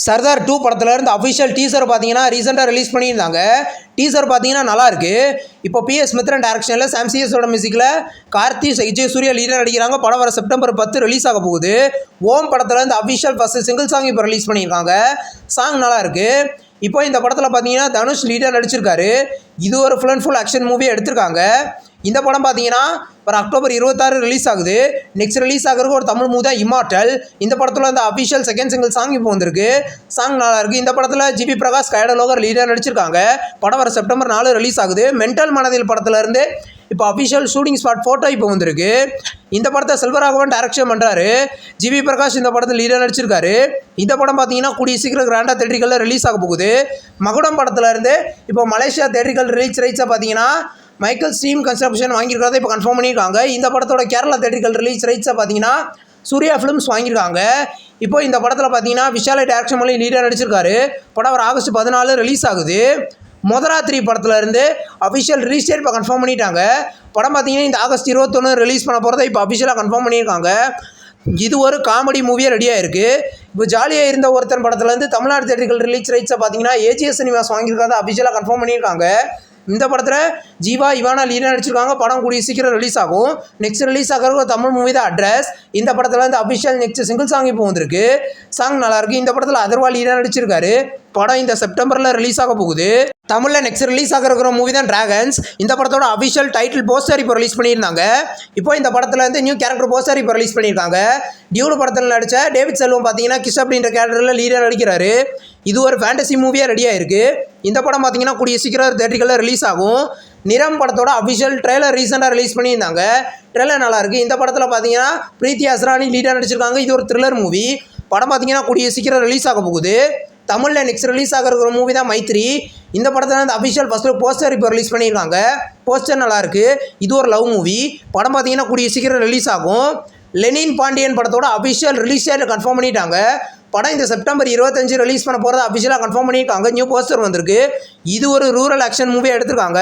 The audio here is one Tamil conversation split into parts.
சர்தார் 2 படத்துல இருந்து அஃபிஷியல் டீசர் பார்த்தீங்கன்னா ரீசெண்டாக ரிலீஸ் பண்ணியிருந்தாங்க. டீசர் பார்த்தீங்கன்னா நல்லா இருக்கு. இப்போ PS மித்ரன் டைரக்ஷனில் சாம் சிஎஸோட மியூசிக்கில் கார்த்தி விஜய் சூர்யா லீடர் நடிக்கிறாங்க. படம் வர செப்டம்பர் 10 ரிலீஸ் ஆக போகுது. ஓம் படத்துல இருந்து அஃபிஷியல் ஃபர்ஸ்ட் சிங்கிள் சாங் இப்போ ரிலீஸ் பண்ணியிருக்காங்க. சாங் நல்லா இருக்கு. இப்போ இந்த படத்தில் பார்த்தீங்கன்னா தனுஷ் லீடர் நடிச்சிருக்காரு. இது ஒரு full and full action movie எடுத்திருக்காங்க. இந்த படம் பார்த்தீங்கன்னா வர அக்டோபர் 26 ரிலீஸ் ஆகுது. நெக்ஸ்ட் ரிலீஸ் ஆகிறதுக்கு ஒரு தமிழ் மூவி தான் இம்மார்டல். இந்த படத்தில் இந்த அஃபிஷியல் செகண்ட் சிங்கிள் சாங் இப்போ வந்திருக்கு. சாங் நல்லா இருக்கு. இந்த படத்தில் ஜிபி பிரகாஷ் கைடலோகர் லீடர் நடிச்சிருக்காங்க. படம் வர செப்டம்பர் 4 ரிலீஸ் ஆகுது. மென்டல் மனதில் படத்துல இருந்து இப்போ அஃபிஷியல் ஷூட்டிங் ஸ்பாட் ஃபோட்டோ இப்போ வந்திருக்கு. இந்த படத்தை செல்வராகவன் டைரக்ஷன் பண்ணுறாரு. ஜிபி பிரகாஷ் இந்த படத்தில் லீடர் நடிச்சிருக்காரு. இந்த படம் பார்த்தீங்கன்னா கூடிய சீக்கிரம் கிராண்டாக தேட்டரிக்கலில் ரிலீஸ் ஆக போகுது. மகுடம் படத்துல இருந்து இப்போ மலேசியா தேட்டரிக்கல் ரிலீஸ் ரைட்ஸை பார்த்தீங்கன்னா மைக்கேல் ஸ்ட்ரீம் கன்ஸ்ட்ரக்ஷன் வாங்கியிருக்கிறத இப்போ கன்ஃபார்ம் பண்ணியிருக்காங்க. இந்த படத்தோட கேரளா தேட்டரிக்கல் ரிலீஸ் ரைட்ஸை பார்த்தீங்கன்னா சூர்யா ஃபிலிம்ஸ் வாங்கியிருக்காங்க. இப்போ இந்த படத்தில் பார்த்தீங்கன்னா விஷாலை டைரக்ஷன் பண்ணி லீடர் நடிச்சிருக்காரு. படம் வர ஆகஸ்ட் 14 ரிலீஸ் ஆகுது. மொதராத்திரி படத்தில் இருந்து அஃபிஷியல் ரிலீஸ் டேட் இப்போ கன்ஃபார்ம் பண்ணிட்டாங்க. படம் பார்த்தீங்கன்னா இந்த ஆகஸ்ட் 21 ரிலீஸ் பண்ண போகிறத இப்போ அஃபிஷியலாக கன்ஃபார்ம் பண்ணியிருக்காங்க. இது ஒரு காமெடி மூவியாக ரெடியாக இருக்குது. இப்போ ஜாலியாக இருந்த ஒருத்தன் படத்துலேருந்து தமிழ்நாடு தேட்டரிக்கல் ரிலீஸ் ரைட்ஸை பார்த்தீங்கன்னா AGS சினிமாஸ் வாங்கியிருக்கிறத அஃபிஷியலாக கன்ஃபார்ம் பண்ணியிருக்காங்க. இந்த படத்தில் ஜீவா இவானா லீடர் நடிச்சிருக்காங்க. படம் கூடிய சீக்கிரம் ரிலீஸ் ஆகும். நெக்ஸ்ட் ரிலீஸ் ஆகிற தமிழ் மூவி தான் அட்ரஸ். இந்த படத்தில் வந்து அஃபிஷியல் நெக்ஸ்ட் சிங்கிள் சாங் இப்போ வந்திருக்கு. சாங் நல்லாயிருக்கு. இந்த படத்தில் அதர்வா லீடர் நடிச்சிருக்காரு. படம் இந்த செப்டம்பரில் ரிலீஸ் ஆக போகுது. தமிழில் நெக்ஸ்ட் ரிலீஸ் ஆகிற மூவி தான் டிராகன்ஸ். இந்த படத்தோட அஃபிஷியல் டைட்டில் போஸ்டர் இப்போ ரிலீஸ் பண்ணியிருந்தாங்க. இப்போ இந்த படத்தில் வந்து நியூ கேரக்டர் போஸ்டர் இப்போ ரிலீஸ் பண்ணியிருக்காங்க. டியூடு படத்தில் நடித்த டேவிட் செல்வம் பார்த்தீங்கன்னா கிஷ் அப்படின்ற கேரக்டரில் லீடர் நடிக்கிறாரு. இது ஒரு ஃபேண்டசி மூவியாக ரெடியாக இருக்குது. இந்த படம் பார்த்தீங்கன்னா கூடிய சீக்கிரம் தேட்டரிக்கலில் ரிலீஸ் ஆகும். நிறம் படத்தோட அஃபிஷியல் ட்ரெய்லர் ரீசெண்டாக ரிலீஸ் பண்ணியிருந்தாங்க. ட்ரெய்லர் நல்லாயிருக்கு. இந்த படத்தில் பார்த்தீங்கன்னா பிரீத்தி அஸ்ரானி லீடர் நடிச்சிருக்காங்க. இது ஒரு த்ரில்லர் மூவி. படம் பார்த்தீங்கன்னா கூடிய சீக்கிரம் ரிலீஸ் ஆக போகுது. தமிழில் நெக்ஸ்ட் ரிலீஸ் ஆகிற மூவி தான் மைத்ரி. இந்த படத்தில் வந்து அஃபிஷியல் ஃபர்ஸ்ட் போஸ்டர் இப்போ ரிலீஸ் பண்ணியிருக்காங்க. போஸ்டர் நல்லாயிருக்கு. இது ஒரு லவ் மூவி. படம் பார்த்தீங்கன்னா கூடிய சீக்கிரம் ரிலீஸ் ஆகும். லெனின் பாண்டியன் படத்தோட அஃபிஷியல் ரிலீஸ் டேட் கன்ஃபார்ம் பண்ணிட்டாங்க. படம் இந்த செப்டம்பர் 25 ரிலீஸ் பண்ண போகிறத அஃபிஷியலாக கன்ஃபார்ம் பண்ணியிருக்காங்க. நியூ போஸ்டர் வந்திருக்கு. இது ஒரு ரூரல் ஆக்ஷன் மூவியாக எடுத்திருக்காங்க.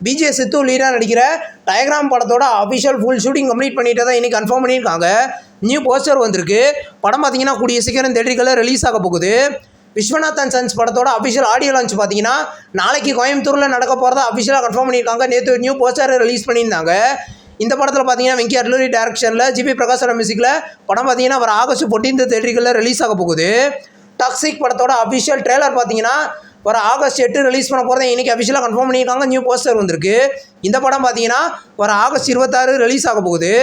விஜய் சித்து லீடாக நடிக்கிற டயக்ராம் படத்தோட அஃபிஷியல் ஃபுல் ஷூட்டிங் கம்ப்ளீட் பண்ணிட்டு தான் இன்றைக்கி கன்ஃபார்ம் பண்ணியிருக்காங்க. நியூ போஸ்டர் வந்திருக்கு. படம் பார்த்தீங்கன்னா கூடிய சீக்கிரம் தேட்டரிக்கலில் ரிலீஸ் ஆக போகுது. விஸ்வநாதன் சன்ஸ் படத்தோட அஃபிஷியல் ஆடியோ லான்ச் பார்த்தீங்கன்னா நாளைக்கு கோயம்புத்தூரில் நடக்க போகிறதா அஃபிஷியலாக கன்ஃபார்ம் பண்ணியிருக்காங்க. நேற்று நியூ போஸ்டர் ரிலீஸ் பண்ணியிருந்தாங்க. இந்த படத்தில் பார்த்தீங்கன்னா வெங்கி அட்லூரி டைரக்ஷனில் ஜிபி பிரகாஷோட மியூசிக்கில் படம் பார்த்தீங்கன்னா வர ஆகஸ்ட் 14 தேட்டரிக்கலில் ரிலீஸ் ஆக போகுது. டாக்ஸிக் படத்தோட அஃபிஷியல் ட்ரெய்லர் பார்த்தீங்கன்னா வர ஆகஸ்ட் 8 ரிலீஸ் பண்ண போகிறத இன்றைக்கி அஃபிஷியலாக கன்ஃபார்ம் பண்ணியிருக்காங்க. நியூ போஸ்டர் வந்திருக்கு. இந்த படம் பார்த்தீங்கன்னா வர ஆகஸ்ட் 26 ரிலீஸ் ஆக போகுது.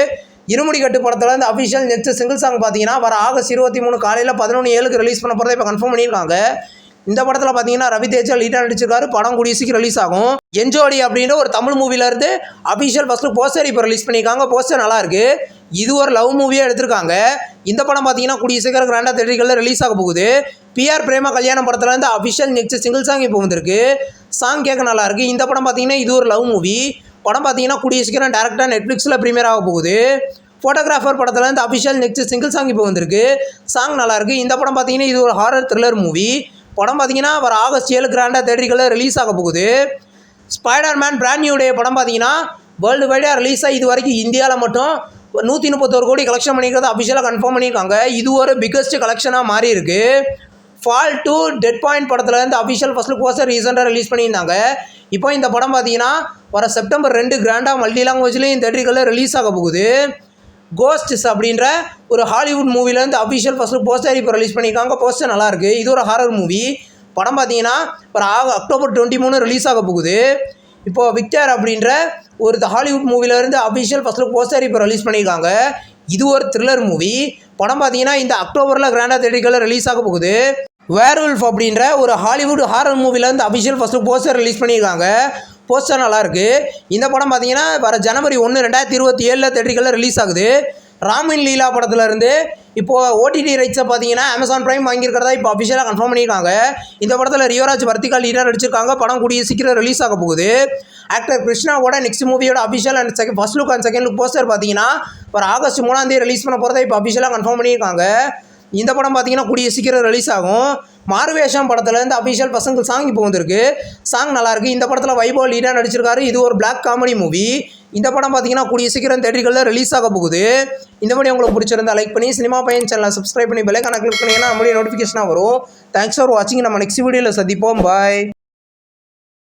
இருமுடி கட்டு படத்தில் இந்த அஃபிஷியல் நெக்ஸ்ட் சிங்கிள் சாங் பார்த்தீங்கன்னா வர ஆகஸ்ட் 23 காலையில் 11:07 ரிலீஸ் பண்ண போகிறத இப்போ கன்ஃபார்ம் பண்ணியிருக்காங்க. இந்த படத்தில் பார்த்தீங்கன்னா ரவி தேஜா லீடர் நடிச்சிருக்காரு. படம் கூடிய சீக்கிரம் ரிலீஸ் ஆகும். என்ஜோடி அப்படின்ற ஒரு தமிழ் மூவிலேருந்து அஃபிஷியல் ஃபர்ஸ்ட் போஸ்டர் இப்போ ரிலீஸ் பண்ணியிருக்காங்க. போஸ்டர் நல்லாயிருக்கு. இது ஒரு லவ் மூவியாக எடுத்திருக்காங்க. இந்த படம் பார்த்தீங்கன்னா கூடிய சீக்கிரம் கிராண்டாக தேட்டரிக்கலில் ரிலீஸ் ஆக போகுது. PR பிரேமா கல்யாணம் படத்தில் இருந்து அஃபிஷியல் நெக்ஸ்ட் சிங்கிள் சாங் இப்போ வந்திருக்கு. சாங் கேட்க நல்லாயிருக்கு. இந்த படம் பார்த்தீங்கன்னா இது ஒரு லவ் மூவி. படம் பார்த்தீங்கன்னா கூடிய சீக்கிரம் டேரக்டாக நெட்ஃப்ளிக்ஸில் ப்ரீமியர் ஆக போகுது. ஃபோட்டோகிராஃபர் படத்தில் இருந்து அஃபிஷியல் நெக்ஸ்ட் சிங்கிள் சாங் இப்போ வந்திருக்கு. சாங் நல்லாயிருக்கு. இந்த படம் பார்த்தீங்கன்னா இது ஒரு ஹாரர் த்ரில்லர் மூவி. படம் பார்த்தீங்கன்னா வர ஆகஸ்ட் 7 கிராண்டாக தேட்டரிக்கலில் ரிலீஸ் ஆக போகுது. ஸ்பைடர்மேன் பிராண்ட் நியூ டே படம் பார்த்தீங்கன்னா வேர்ல்டு வைடாக ரிலீஸ் ஆகி இது வரைக்கும் இந்தியாவில் மட்டும் 131 கோடி கலெக்ஷன் பண்ணியிருக்கிறத அஃபிஷியலாக கன்ஃபார்ம் பண்ணியிருக்காங்க. இது ஒரு பிக்கஸ்ட் கலெக்ஷனாக மாறி இருக்கு. ஃபால் 2 டெட் பாயிண்ட் படத்தில் இருந்து அஃபிஷியல் ஃபர்ஸ்ட் போஸ்டர் ரீசெண்டாக ரிலீஸ் பண்ணியிருந்தாங்க. இப்போ இந்த படம் பார்த்தீங்கன்னா வர செப்டம்பர் 2 கிராண்டாக மல்டி லாங்குவேஜ்லேயும் தேட்டரிக்கலில் ரிலீஸ் ஆக போகுது. கோஸ்ட்ஸ் அப்படின்ற ஒரு ஹாலிவுட் மூவிலேருந்து அஃபிஷியல் ஃபர்ஸ்ட் போஸ்டர் இப்போ ரிலீஸ் பண்ணியிருக்காங்க. போஸ்டர் நல்லாயிருக்கு. இது ஒரு ஹாரர் மூவி. படம் பார்த்தீங்கன்னா ஒரு அக்டோபர் 23 ரிலீஸ் ஆக போகுது. இப்போது விக்டர் அப்படின்ற ஒரு ஹாலிவுட் மூவிலேருந்து அஃபிஷியல் ஃபர்ஸ்ட் போஸ்டர் இப்போ ரிலீஸ் பண்ணியிருக்காங்க. இது ஒரு த்ரில்லர் மூவி. படம் பார்த்தீங்கன்னா இந்த அக்டோபரில் கிராண்டாக தேட்டரிக்கலில் ரிலீஸ் ஆக போகுது. வேர்வுல்ஃப் அப்படின்ற ஒரு ஹாலிவுட் ஹாரர் மூவிலேருந்து அஃபிஷியல் ஃபர்ஸ்ட் போஸ்டர் ரிலீஸ் பண்ணியிருக்காங்க. போஸ்டர் நல்லாயிருக்கு. இந்த படம் பார்த்தீங்கன்னா வர ஜனவரி 1 2027 தேட்டரிக்கலில் ரிலீஸ் ஆகுது. ராமின் லீலா படத்தில் இருந்து இப்போது OTT ரைட்ஸை பார்த்தீங்கன்னா அமேசான் பிரைம் வாங்கியிருக்கிறதா இப்போ அஃபிஷியலாக கன்ஃபார்ம் பண்ணியிருக்காங்க. இந்த படத்தில் ரியோராஜ் வர்த்திகா லீடர் நடிச்சிருக்காங்க. படம் கூடிய சீக்கிரம் ரிலீஸ் ஆக போகுது. ஆக்டர் கிருஷ்ணாவோட நெக்ஸ்ட் மூவியோட official and first look and second look poster பார்த்தீங்கன்னா வர ஆகஸ்ட் 3 ரிலீஸ் பண்ண போகிறத இப்போ அஃபிஷியலாக கன்ஃபார்ம் பண்ணியிருக்காங்க. இந்த படம் பார்த்தீங்கன்னா கூடிய சீக்கிரம் ரிலீஸ் ஆகும். மாறுவேஷம் படத்துலேருந்து அஃபிஷியல் பசங்க சாங் இப்போ வந்திருக்கு. சாங் நல்லாயிருக்கு. இந்த படத்தில் வைபவ் லீடாக நடிச்சிருக்காரு. இது ஒரு பிளாக் காமெடி மூவி. இந்த படம் பார்த்தீங்கன்னா கூடிய சீக்கிரம் தேட்டர்களில் ரிலீஸ் ஆக போகுது. இந்த மாதிரி உங்களுக்கு பிடிச்சிருந்தா லைக் பண்ணி சினிமா பையன் சேனலை சப்ஸ்கிரைப் பண்ணி பெல் ஐகானை கிளிக் பண்ணிங்கன்னா நம்மளுடைய நோட்டிஃபிகேஷனாக வரும். தேங்க்ஸ் ஃபார் வாட்சிங். நம்ம நெக்ஸ்ட் வீடியோவில் சந்திப்போம். பாய்.